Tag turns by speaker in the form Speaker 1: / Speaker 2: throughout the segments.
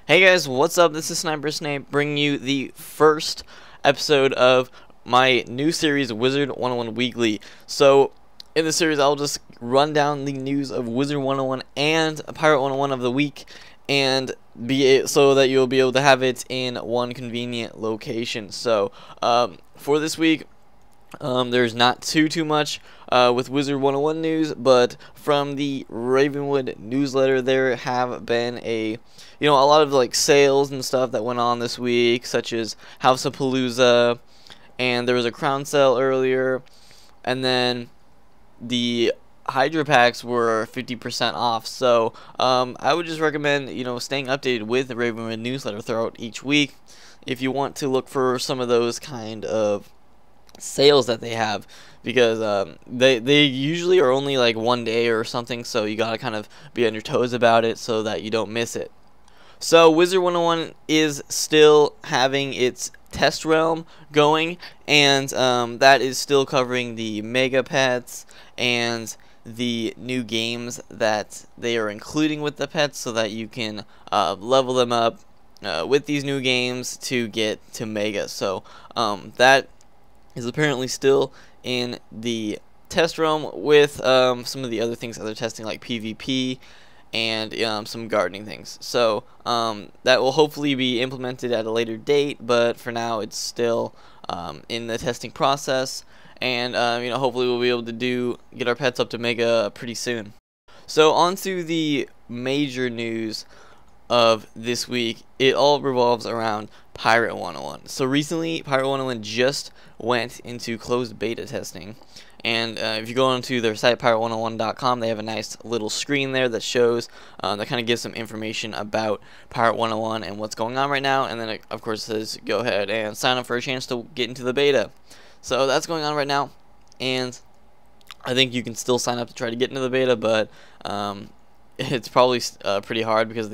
Speaker 1: Hey guys, what's up? This is Sniper Snape bringing you the first episode of my new series, Wizard101 Weekly. So, in this series, I'll just run down the news of Wizard101 and Pirate101 of the week, and so that you'll be able to have it in one convenient location. So, for this week, there's not too much with Wizard101 news, but from the Ravenwood newsletter, there have been a lot of like sales and stuff that went on this week, such as House of Palooza, and there was a crown sale earlier, and then the hydra packs were 50% off. So I would just recommend staying updated with the Ravenwood newsletter throughout each week if you want to look for some of those kind of sales that they have, because they usually are only like one day or something, so you gotta kind of be on your toes about it so that you don't miss it. So Wizard101 is still having its test realm going, and that is still covering the mega pets and the new games that they are including with the pets, so that you can level them up with these new games to get to mega. So that is apparently still in the test realm with some of the other things that they're testing, like PvP and some gardening things. So that will hopefully be implemented at a later date, but for now it's still in the testing process, and hopefully we'll be able to get our pets up to mega pretty soon. So on to the major news of this week. It all revolves around Pirate101. So recently, Pirate101 just went into closed beta testing, and if you go onto their site, pirate101.com, they have a nice little screen there that shows, that kind of gives some information about Pirate101 and what's going on right now, and then it, of course, says go ahead and sign up for a chance to get into the beta. So that's going on right now, and I think you can still sign up to try to get into the beta, but it's probably pretty hard, because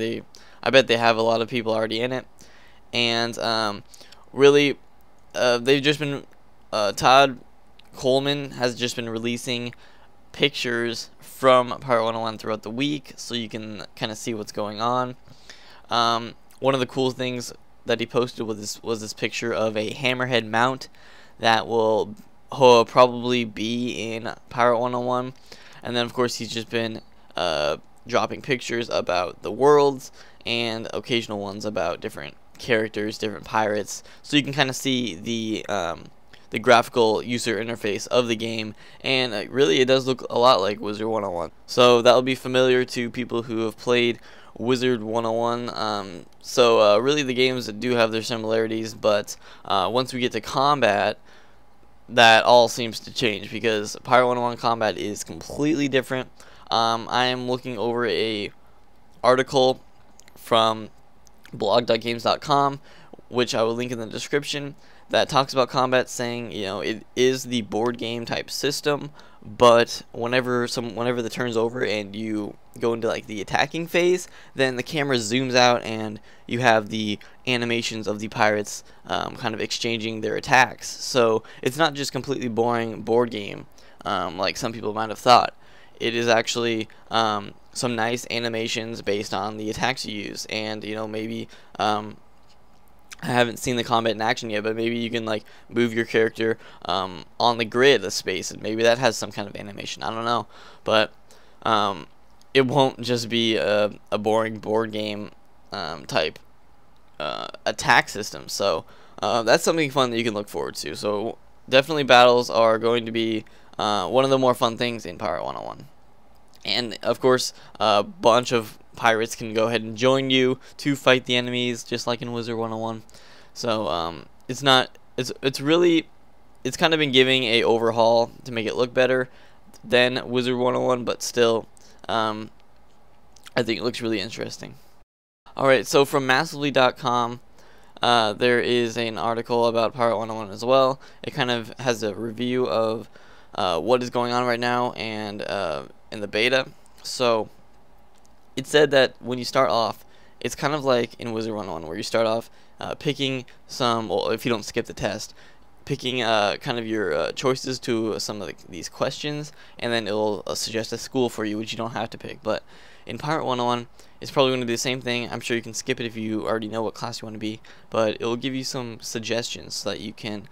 Speaker 1: I bet they have a lot of people already in it, and really they've just been Todd Coleman has just been releasing pictures from Pirate101 throughout the week, so you can kind of see what's going on. One of the cool things that he posted was this picture of a hammerhead mount that will probably be in Pirate101, and then of course he's just been dropping pictures about the worlds and occasional ones about different characters, different pirates, so you can kind of see the graphical user interface of the game, and really it does look a lot like Wizard101. So that will be familiar to people who have played Wizard101. So really the games do have their similarities, but once we get to combat, that all seems to change, because Pirate101 combat is completely different. I am looking over a article from blog.games.com, which I will link in the description, that talks about combat, saying it is the board game type system, but whenever the turn's over and you go into like the attacking phase, then the camera zooms out and you have the animations of the pirates kind of exchanging their attacks. So it's not just completely boring board game like some people might have thought. It is actually some nice animations based on the attacks you use, and maybe I haven't seen the combat in action yet, but maybe you can like move your character on the grid of space, and maybe that has some kind of animation. I don't know, but it won't just be a boring board game type attack system. So that's something fun that you can look forward to. So definitely battles are going to be one of the more fun things in Pirate101. And of course, a bunch of pirates can go ahead and join you to fight the enemies, just like in Wizard101. So it's kind of been giving a overhaul to make it look better than Wizard101, but still I think it looks really interesting. Alright, so from massively.com, there is an article about Pirate101 as well. It kind of has a review of what is going on right now and in the beta. So it said that when you start off, it's kind of like in Wizard101, where you start off picking well, if you don't skip the test, picking kind of your choices to some of these questions, and then it'll suggest a school for you, which you don't have to pick. But in Pirate 101, it's probably going to be the same thing. I'm sure you can skip it if you already know what class you want to be, but it will give you some suggestions so that you can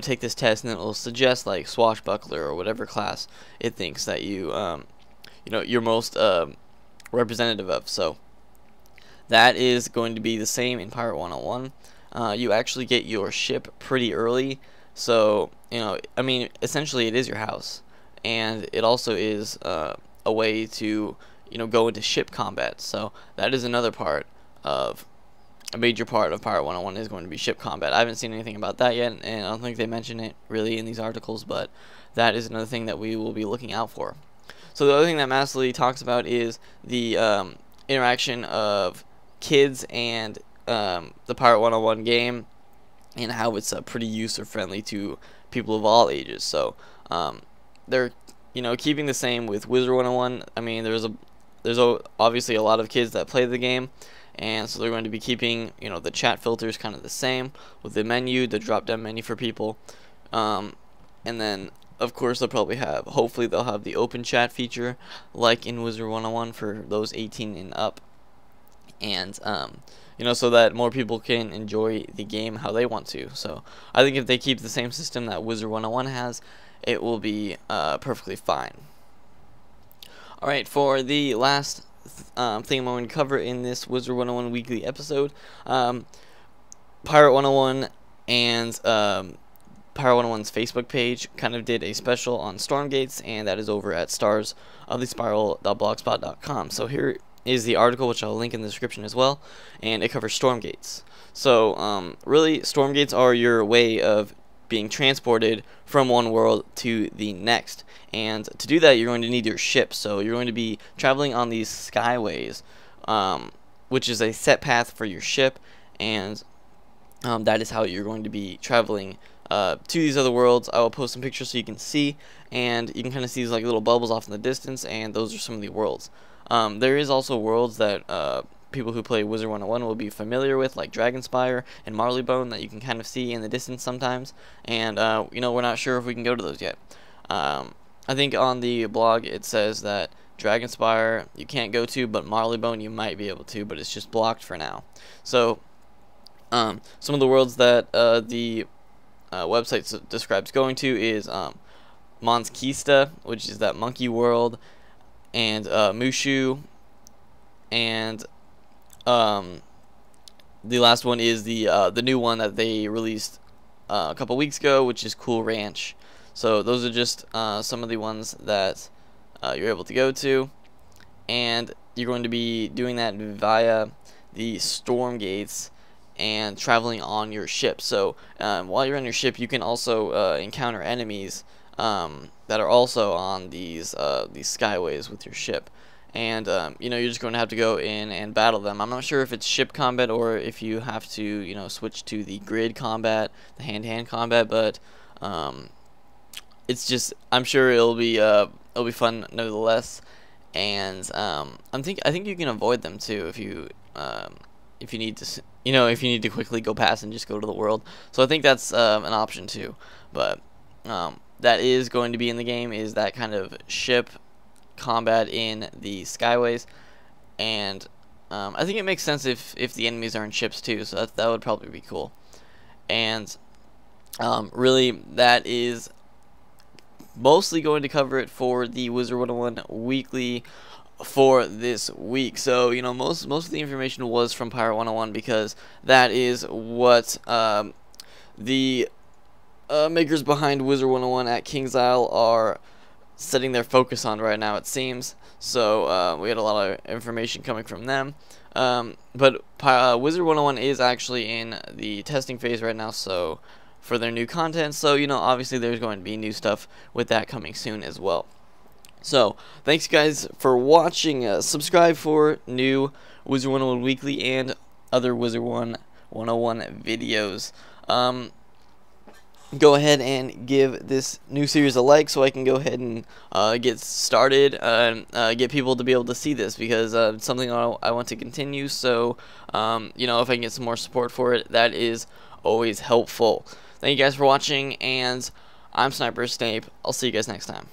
Speaker 1: take this test, and then it will suggest like swashbuckler or whatever class it thinks that you're most representative of. So that is going to be the same in Pirate 101. You actually get your ship pretty early, so I mean, essentially it is your house, and it also is a way to go into ship combat. So that is another part of a major part of Pirate 101 is going to be ship combat. I haven't seen anything about that yet, and I don't think they mention it really in these articles, but that is another thing that we will be looking out for. So the other thing that Massily talks about is the interaction of kids and the Pirate 101 game, and how it's pretty user friendly to people of all ages. So they're keeping the same with Wizard101. I mean, there's obviously a lot of kids that play the game, and so they're going to be keeping the chat filters kind of the same with the menu, the drop down menu for people, and then of course hopefully they'll have the open chat feature like in Wizard101 for those 18 and up, and so that more people can enjoy the game how they want to. So I think if they keep the same system that Wizard101 has, it will be perfectly fine. Alright, for the last thing I'm going to cover in this Wizard101 weekly episode, Pirate 101 and Pirate 101's Facebook page kind of did a special on storm gates, and that is over at starsofthespiral.blogspot.com. So here is the article, which I'll link in the description as well, and it covers storm gates. So really, storm gates are your way of being transported from one world to the next, and to do that you're going to need your ship. So you're going to be traveling on these skyways, which is a set path for your ship, and that is how you're going to be traveling to these other worlds. I will post some pictures so you can see, and you can kind of see these like little bubbles off in the distance, and those are some of the worlds. There is also worlds that people who play Wizard101 will be familiar with, like Dragonspire and Marleybone, that you can kind of see in the distance sometimes, and we're not sure if we can go to those yet. I think on the blog it says that Dragonspire you can't go to, but Marleybone you might be able to, but it's just blocked for now. So some of the worlds that the website describes going to is Monskista, which is that monkey world, and Mushu, and the last one is the new one that they released a couple weeks ago, which is Cool Ranch. So those are just some of the ones that you're able to go to, and you're going to be doing that via the storm gates and traveling on your ship. So while you're on your ship, you can also encounter enemies that are also on these skyways with your ship, and you're just going to have to go in and battle them. I'm not sure if it's ship combat or if you have to switch to the grid combat, the hand-to-hand combat, but it's just, I'm sure it'll be fun nevertheless. And I think you can avoid them too if you need to if you need to quickly go past and just go to the world. So I think that's an option too. But that is going to be in the game, is that kind of ship combat in the skyways, and I think it makes sense if the enemies are in ships too. So that would probably be cool. And really, that is mostly going to cover it for the Wizard101 weekly for this week. So most of the information was from Pirate 101, because that is what the makers behind Wizard101 at KingsIsle are setting their focus on right now, it seems. So we had a lot of information coming from them, but Wizard101 is actually in the testing phase right now, so for their new content. So obviously there's going to be new stuff with that coming soon as well. So thanks guys for watching. Subscribe for new Wizard101 weekly and other Wizard101 videos. Go ahead and give this new series a like so I can go ahead and get started and get people to be able to see this, because it's something I want to continue. So if I can get some more support for it, that is always helpful. Thank you guys for watching, and I'm Sniper Snape. I'll see you guys next time.